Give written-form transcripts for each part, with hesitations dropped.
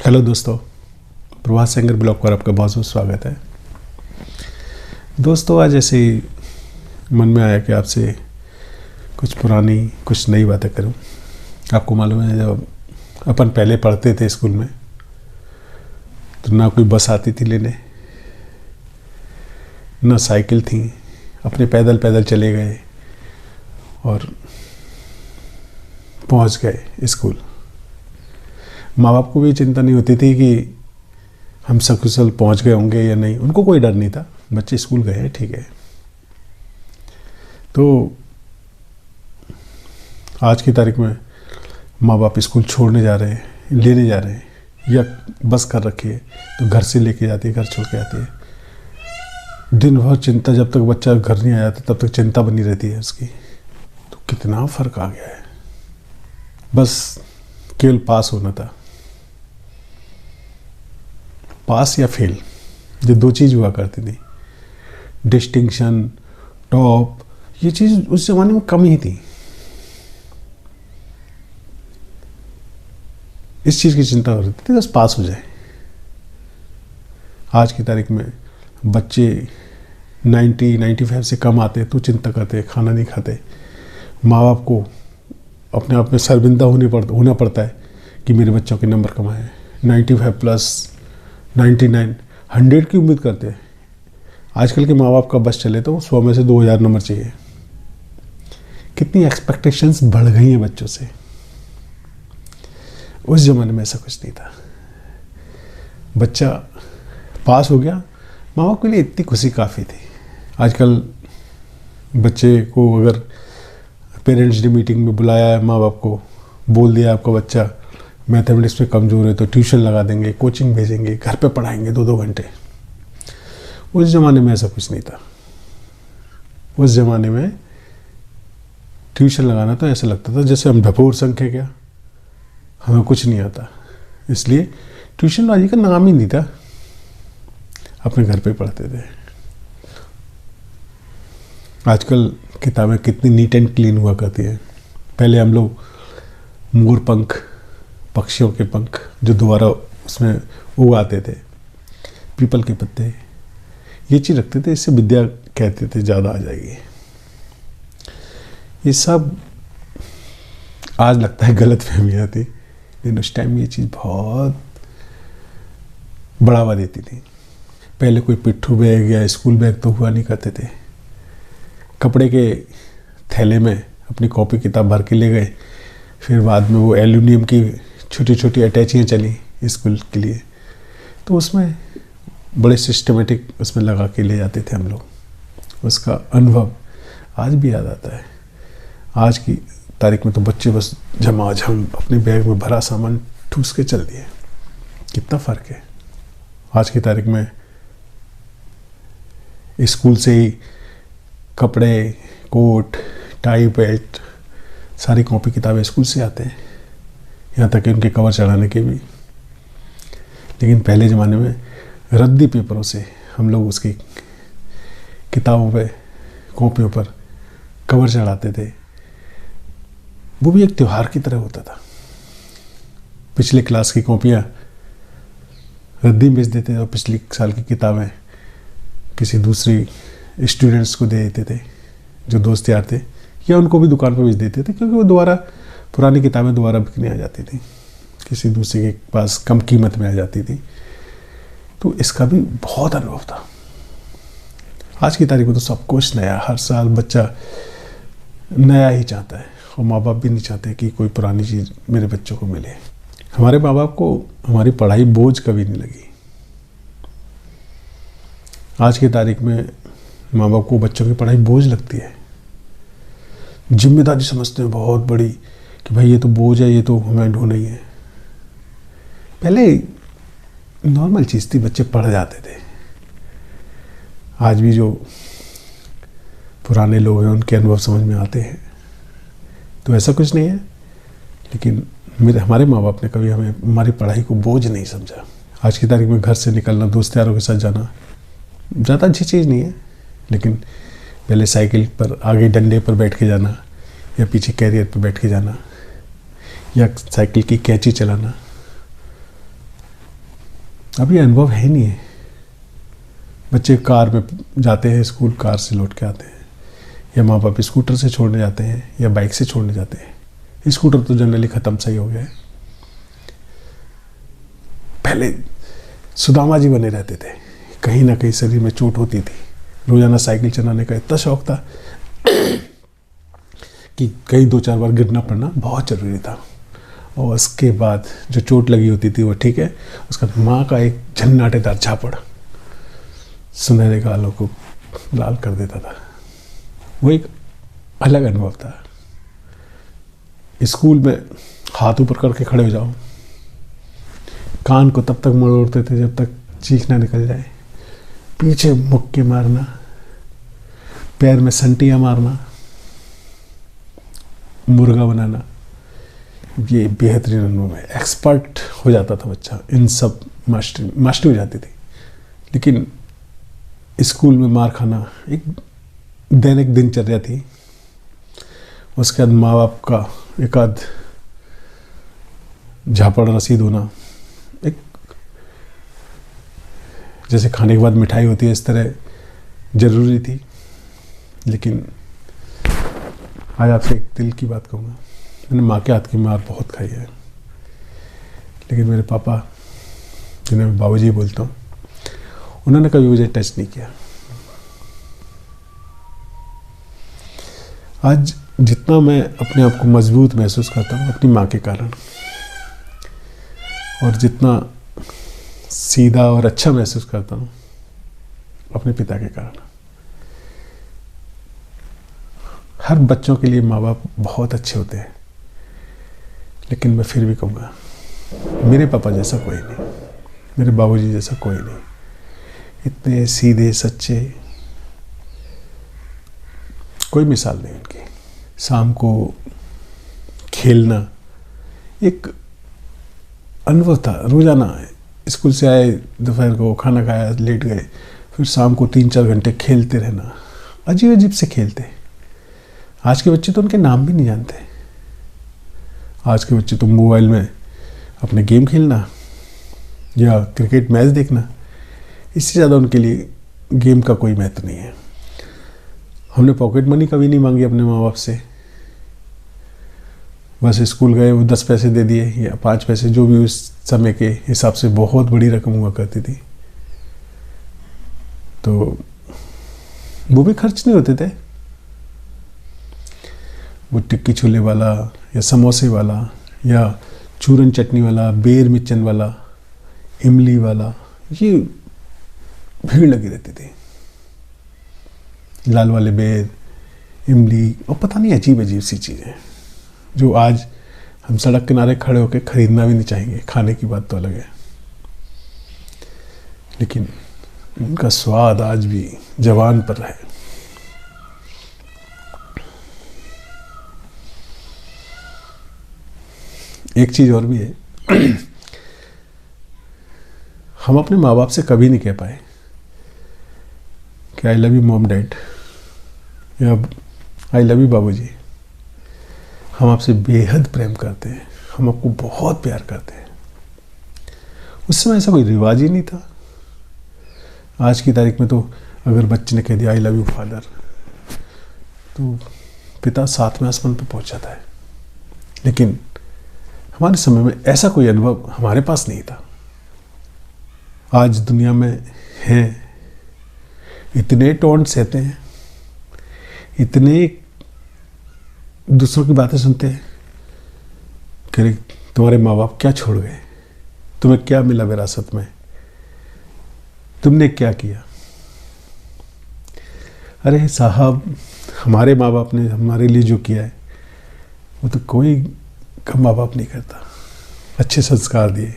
Hello दोस्तों, Prabhas singer blog पर आपका बहुत बहुत स्वागत है। दोस्तों, आज ऐसे ही मन में आया कि आपसे कुछ पुरानी कुछ नई बातें करूं। आपको मालूम है, जब अपन पहले पढ़ते थे स्कूल में तो ना कोई बस आती थी लेने, ना साइकिल थी, अपने पैदल पैदल चले गए और पहुंच गए स्कूल। माँ बाप को भी चिंता नहीं होती थी कि हम सकुशल पहुंच गए होंगे या नहीं, उनको कोई डर नहीं था, बच्चे स्कूल गए हैं, ठीक है। तो आज की तारीख में माँ बाप स्कूल छोड़ने जा रहे हैं, लेने जा रहे हैं या बस कर रखी है तो घर से लेके जाती है, घर छोड़ के आती है। दिन भर चिंता, जब तक बच्चा घर नहीं आया तब तक चिंता बनी रहती है उसकी। तो कितना फ़र्क आ गया है। बस केवल पास होना था, पास या फेल, ये दो चीज़ हुआ करती थी। डिस्टिंक्शन, टॉप, ये चीज़ उस ज़माने में कम ही थी। इस चीज़ की चिंता हो रही थी, बस पास हो जाए। आज की तारीख में बच्चे 90-95 से कम आते तो चिंता करते, खाना नहीं खाते। माँ बाप को अपने आप में शर्मिंदा होना पड़ता है कि मेरे बच्चों के नंबर कम आए। 95+, 99, 100 की उम्मीद करते हैं। आजकल के माँ बाप का बस चले तो 100 में से 2000 नंबर चाहिए। कितनी एक्सपेक्टेशंस बढ़ गई हैं बच्चों से। उस ज़माने में ऐसा कुछ नहीं था। बच्चा पास हो गया, माँ बाप के लिए इतनी खुशी काफ़ी थी। आजकल बच्चे को अगर पेरेंट्स डे मीटिंग में बुलाया है, माँ बाप को बोल दिया आपका बच्चा मैथमेटिक्स में कमज़ोर है तो ट्यूशन लगा देंगे, कोचिंग भेजेंगे, घर पे पढ़ाएंगे 2-2 घंटे। उस ज़माने में ऐसा कुछ नहीं था। उस ज़माने में ट्यूशन लगाना तो ऐसा लगता था जैसे हम ढपोर संख है क्या, हमें कुछ नहीं आता। इसलिए ट्यूशन बाजी का नाम ही नहीं था, अपने घर पे पढ़ते थे। आजकल किताबें कितनी नीट एंड क्लीन हुआ करती है। पहले हम लोग मोर पंख, पक्षियों के पंख जो दोबारा उसमें उगाते थे, पीपल के पत्ते, ये चीज़ रखते थे, इससे विद्या कहते थे ज़्यादा आ जाएगी। ये सब आज लगता है गलत फहमियाँ थी, लेकिन उस टाइम ये चीज़ बहुत बढ़ावा देती थी। पहले कोई पिट्ठू बैग या स्कूल बैग तो हुआ नहीं करते थे। कपड़े के थैले में अपनी कॉपी किताब भर के ले गए। फिर बाद में वो एल्यूमिनियम की छोटी छोटी अटैचियाँ चली स्कूल के लिए, तो उसमें बड़े सिस्टमेटिक उसमें लगा के ले जाते थे हम लोग। उसका अनुभव आज भी याद आता है। आज की तारीख में तो बच्चे बस झमाझम अपने बैग में भरा सामान ठूस के चल दिए। कितना फ़र्क है। आज की तारीख में स्कूल से ही कपड़े, कोट, टाई, बेल्ट, सारी कॉपी किताबें स्कूल से आते हैं, यहाँ तक कि उनके कवर चढ़ाने के भी। लेकिन पहले ज़माने में रद्दी पेपरों से हम लोग उसकी किताबों पे, कॉपियों पर कवर चढ़ाते थे। वो भी एक त्यौहार की तरह होता था। पिछले क्लास की कॉपियाँ रद्दी बेच देते थे और पिछली साल की किताबें किसी दूसरी स्टूडेंट्स को दे देते थे जो दोस्त यार थे, या उनको भी दुकान पर बेच देते थे, क्योंकि वो दोबारा पुरानी किताबें दोबारा बिकने आ जाती थी, किसी दूसरे के पास कम कीमत में आ जाती थी। तो इसका भी बहुत अनुभव था। आज की तारीख में तो सब कुछ नया, हर साल बच्चा नया ही चाहता है और माँ बाप भी नहीं चाहते कि कोई पुरानी चीज़ मेरे बच्चों को मिले। हमारे माँ बाप को हमारी पढ़ाई बोझ कभी नहीं लगी। आज की तारीख में माँ बाप को बच्चों की पढ़ाई बोझ लगती है। जिम्मेदारी समझते हैं बहुत बड़ी कि भाई ये तो बोझ है, ये तो हमें ढो नहीं है। पहले नॉर्मल चीज़ थी, बच्चे पढ़ जाते थे। आज भी जो पुराने लोग हैं उनके अनुभव समझ में आते हैं, तो ऐसा कुछ नहीं है। लेकिन हमारे माँ बाप ने कभी हमें हमारी पढ़ाई को बोझ नहीं समझा। आज की तारीख में घर से निकलना, दोस्त यारों के साथ जाना ज़्यादा अच्छी चीज़ नहीं है, लेकिन पहले साइकिल पर आगे डंडे पर बैठ के जाना या पीछे कैरियर पर बैठ के जाना या साइकिल की कैंची चलाना, अभी अनुभव है नहीं है। बच्चे कार में जाते हैं स्कूल, कार से लौट के आते हैं, या माँ बाप स्कूटर से छोड़ने जाते हैं या बाइक से छोड़ने जाते हैं। स्कूटर तो जनरली ख़त्म सही हो गया है। पहले सुदामा जी बने रहते थे, कहीं ना कहीं शरीर में चोट होती थी। रोजाना साइकिल चलाने का इतना शौक था कि कहीं 2-4 बार गिरना पड़ना बहुत ज़रूरी था। और उसके बाद जो चोट लगी होती थी वो ठीक है, उसका माँ का एक झन्नाटेदार झापड़ सुनहरे गालों को लाल कर देता था। वो एक अलग अनुभव था। स्कूल में हाथ ऊपर करके खड़े हो जाओ, कान को तब तक मरोड़ते थे जब तक चीख ना निकल जाए, पीछे मुक्के मारना, पैर में संटियाँ मारना, मुर्गा बनाना, ये बेहतरीन अनुभव है। एक्सपर्ट हो जाता था बच्चा, इन सब मास्टरी हो जाती थी। लेकिन स्कूल में मार खाना एक दैनिक दिनचर्या थी। उसके बाद माँ बाप का एक आध झापड़ रसीद होना, एक जैसे खाने के बाद मिठाई होती है इस तरह ज़रूरी थी। लेकिन आज आपसे एक दिल की बात कहूँगा, मैंने माँ के हाथ की मार बहुत खाई है, लेकिन मेरे पापा, जिन्हें मैं बाबूजी बोलता हूँ, उन्होंने कभी मुझे टच नहीं किया। आज जितना मैं अपने आप को मजबूत महसूस करता हूँ अपनी माँ के कारण, और जितना सीधा और अच्छा महसूस करता हूँ अपने पिता के कारण। हर बच्चों के लिए माँ बाप बहुत अच्छे होते हैं, लेकिन मैं फिर भी कहूँगा मेरे पापा जैसा कोई नहीं, मेरे बाबूजी जैसा कोई नहीं। इतने सीधे सच्चे, कोई मिसाल नहीं उनकी। शाम को खेलना एक अनुभव था। रोजाना स्कूल से आए, दोपहर को खाना खाया, लेट गए, फिर शाम को 3-4 घंटे खेलते रहना। अजीब अजीब से खेलते। आज के बच्चे तो उनके नाम भी नहीं जानते। आज के बच्चे तो मोबाइल में अपने गेम खेलना या क्रिकेट मैच देखना, इससे ज़्यादा उनके लिए गेम का कोई महत्व नहीं है। हमने पॉकेट मनी कभी नहीं मांगी अपने माँ बाप से। बस स्कूल गए, वो 10 पैसे दे दिए या 5 पैसे, जो भी उस समय के हिसाब से बहुत बड़ी रकम हुआ करती थी। तो वो भी खर्च नहीं होते थे। वो टिक्की छोले वाला या समोसे वाला या चूरन चटनी वाला, बेर मिर्चन वाला, इमली वाला, ये भीड़ लगी रहती थी। लाल वाले बेर, इमली, और पता नहीं अजीब अजीब सी चीज़ें जो आज हम सड़क किनारे खड़े होकर खरीदना भी नहीं चाहेंगे। खाने की बात तो अलग है, लेकिन उनका स्वाद आज भी जवान पर है। एक चीज़ और भी है, हम अपने माँ बाप से कभी नहीं कह पाए कि I love you mom dad या आई लव यू बाबूजी। हम आपसे बेहद प्रेम करते हैं, हम आपको बहुत प्यार करते हैं। उस समय ऐसा कोई रिवाज ही नहीं था। आज की तारीख में तो अगर बच्चे ने कह दिया आई लव यू फादर, तो पिता 7वें आसमान पर पहुंच जाता है। लेकिन हमारे समय में ऐसा कोई अनुभव हमारे पास नहीं था। आज दुनिया में हैं, इतने टॉन्ट सहते हैं, इतने दूसरों की बातें सुनते हैं कि तुम्हारे माँ बाप क्या छोड़ गए, तुम्हें क्या मिला विरासत में, तुमने क्या किया। अरे साहब, हमारे माँ बाप ने हमारे लिए जो किया है वो तो कोई कम माँ बाप नहीं करता। अच्छे संस्कार दिए,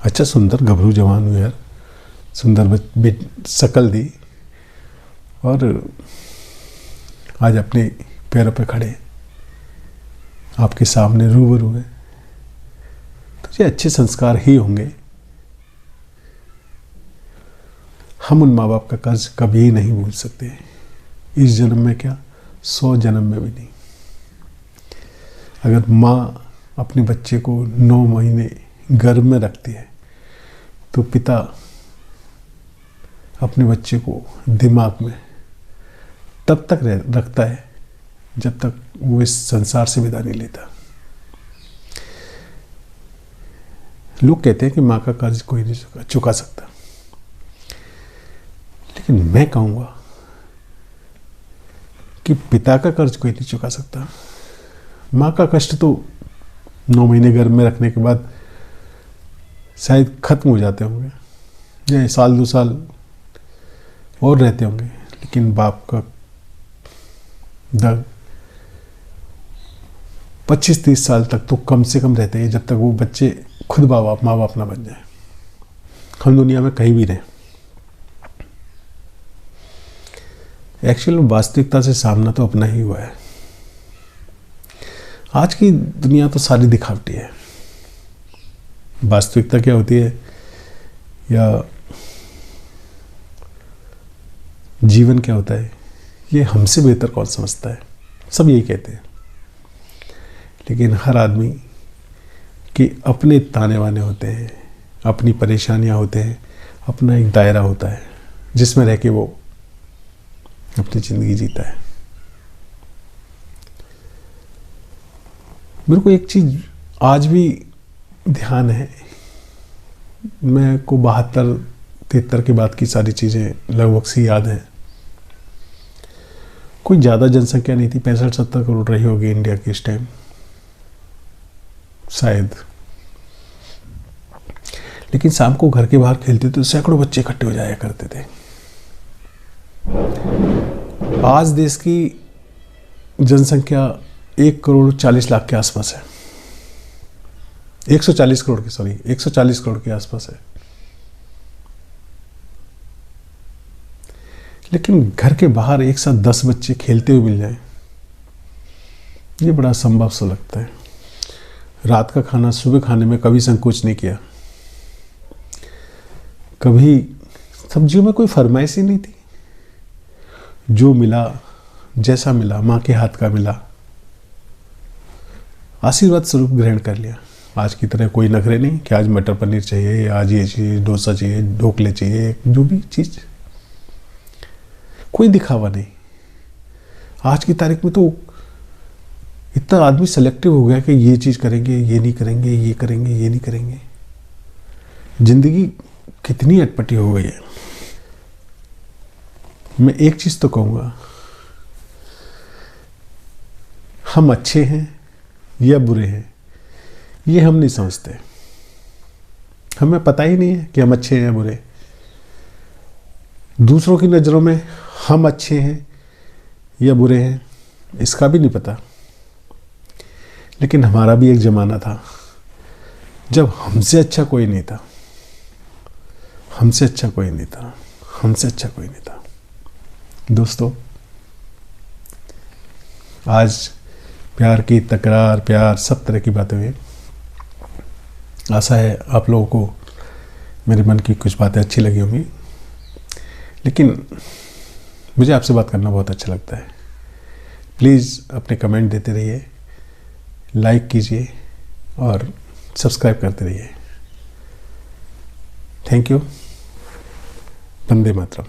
अच्छा सुंदर गभरू जवान हुए यार, सुंदर शकल दी, और आज अपने पैरों पे खड़े आपके सामने रूबरू है। तो ये अच्छे संस्कार ही होंगे। हम उन माँ बाप का कर्ज कभी नहीं भूल सकते, इस जन्म में क्या 100 जन्म में भी नहीं। अगर माँ अपने बच्चे को 9 महीने गर्भ में रखती है तो पिता अपने बच्चे को दिमाग में तब तक रखता है जब तक वो इस संसार से विदा नहीं लेता। लोग कहते हैं कि माँ का कर्ज कोई नहीं चुका सकता, लेकिन मैं कहूँगा कि पिता का कर्ज कोई नहीं चुका सकता। माँ का कष्ट तो 9 महीने घर में रखने के बाद शायद खत्म हो जाते होंगे, या साल 2 साल और रहते होंगे, लेकिन बाप का दर्द 25-30 साल तक तो कम से कम रहते हैं, जब तक वो बच्चे खुद माँ बाप ना बन जाए। हम दुनिया में कहीं भी रहें, एक्चुअल वास्तविकता से सामना तो अपना ही हुआ है। आज की दुनिया तो सारी दिखावटी है। वास्तविकता क्या होती है या जीवन क्या होता है, ये हमसे बेहतर कौन समझता है। सब यही कहते हैं, लेकिन हर आदमी के अपने ताने वाने होते हैं, अपनी परेशानियां होते हैं, अपना एक दायरा होता है जिसमें रह के वो अपनी ज़िंदगी जीता है। मेरे को एक चीज़ आज भी ध्यान है, मैं को 72-73 के बाद की सारी चीज़ें लगभग सी याद हैं। कोई ज़्यादा जनसंख्या नहीं थी, 65-70 करोड़ रही होगी इंडिया की इस टाइम शायद। लेकिन शाम को घर के बाहर खेलते थे तो सैकड़ों बच्चे इकट्ठे हो जाया करते थे। आज देश की जनसंख्या 1,40,00,000 के आसपास है। 140 करोड़ के आसपास है। लेकिन घर के बाहर एक साथ 10 बच्चे खेलते हुए मिल जाएं, ये बड़ा असंभव सा लगता है। रात का खाना सुबह खाने में कभी संकोच नहीं किया, कभी सब्जियों में कोई फरमाइश ही नहीं थी। जो मिला, जैसा मिला, माँ के हाथ का मिला, आशीर्वाद स्वरूप ग्रहण कर लिया। आज की तरह कोई नखरे नहीं कि आज मटर पनीर चाहिए, आज ये चाहिए, डोसा चाहिए, ढोकले चाहिए, जो भी चीज़, कोई दिखावा नहीं। आज की तारीख में तो इतना आदमी सेलेक्टिव हो गया कि ये चीज़ करेंगे, ये नहीं करेंगे, ये करेंगे, ये नहीं करेंगे। जिंदगी कितनी अटपटी हो गई है। मैं एक चीज़ तो कहूँगा, हम अच्छे हैं या बुरे हैं ये हम नहीं समझते। हमें पता ही नहीं है कि हम अच्छे हैं या बुरे। दूसरों की नज़रों में हम अच्छे हैं या बुरे हैं इसका भी नहीं पता। लेकिन हमारा भी एक ज़माना था जब हमसे अच्छा कोई नहीं था, हमसे अच्छा कोई नहीं था, हमसे अच्छा कोई नहीं था। दोस्तों, आज प्यार की तकरार, प्यार, सब तरह की बातें हुई। आशा है आप लोगों को मेरे मन की कुछ बातें अच्छी लगी होंगी। लेकिन मुझे आपसे बात करना बहुत अच्छा लगता है। प्लीज़ अपने कमेंट देते रहिए, लाइक कीजिए और सब्सक्राइब करते रहिए। Thank you. वंदे मातरम।